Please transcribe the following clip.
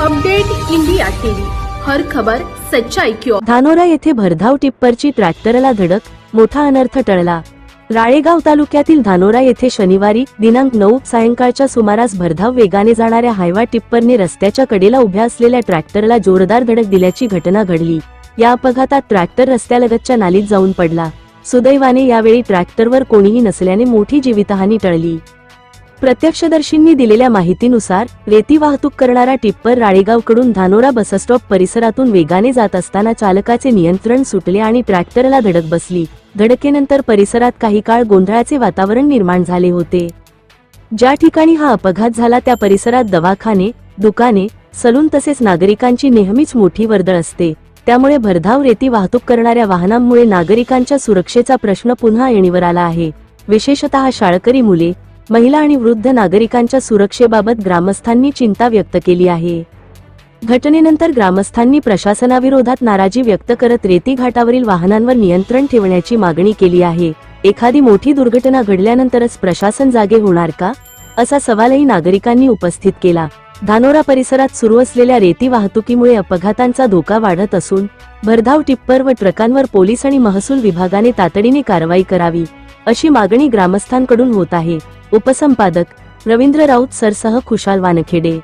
Update India TV, हर खबर सच्चाई की ओर। धानोरा येथे भरधाव टिप्परची ट्रॅक्टरला धडक, मोठा अनर्थ टळला। राळेगाव तालुक्यातील धानोरा येथे शनिवारी दिनांक 9 सायंकाळच्या सुमारास भरधाव वेगाने जाणाऱ्या हायवा टिप्परने रस्त्याच्या कडेला उभ्या असलेल्या ट्रॅक्टरला जोरदार धडक दिल्याची घटना घडली। या अपघातात ट्रॅक्टर रस्त्यालगतच्या नालीत जाऊन पडला। सुदैवाने यावेळी ट्रॅक्टरवर कोणीही नसल्याने मोठी जीवितहानी टळली। प्रत्यक्षदर्शींनी दिलेल्या माहितीनुसार रेती वाहतूक करणारा टिप्पर राळेगावकडून धानोरा बसस्टॉप परिसरातून वेगाने जात असताना चालकाचे नियंत्रण सुटले आणि ट्रॅक्टरला धडक बसली। धडकेनंतर परिसरात काही काळ गोंधळाचे वातावरण निर्माण झाले होते। ज्या ठिकाणी हा अपघात झाला त्या परिसरात दवाखाने, दुकाने, सलून तसेच नागरिकांची नेहमीच मोठी वर्दळ असते। त्यामुळे भरधाव रेती वाहतूक करणाऱ्या वाहनांमुळे नागरिकांच्या सुरक्षेचा प्रश्न पुन्हा ऐणीवर आला आहे। विशेषतः शाळकरी मुले, महिला आणि वृद्ध नागरिकांच्या सुरक्षेबाबत ग्रामस्थांनी चिंता व्यक्त केली आहे। घटनेनंतर ग्रामस्थांनी प्रशासनाविरोधात नाराजी व्यक्त करत रेती घाटावरील वाहनांवर नियंत्रण ठेवण्याची मागणी केली आहे। एखादी मोठी दुर्घटना घडल्यानंतरच प्रशासन जागे होणार का, असा सवालही नागरिकांनी उपस्थित केला। धानोरा परिसरात सुरू असलेल्या रेती वाहतुकीमुळे अपघातांचा धोका वाढत असून भरधाव टिप्पर व ट्रकांवर पोलीस आणि महसूल विभागाने तातडीने कारवाई करावी, अशी मागणी ग्रामस्थांकडून होत आहे। उपसंपादक रवींद्र राऊत सरसह खुशाल वानखेडे।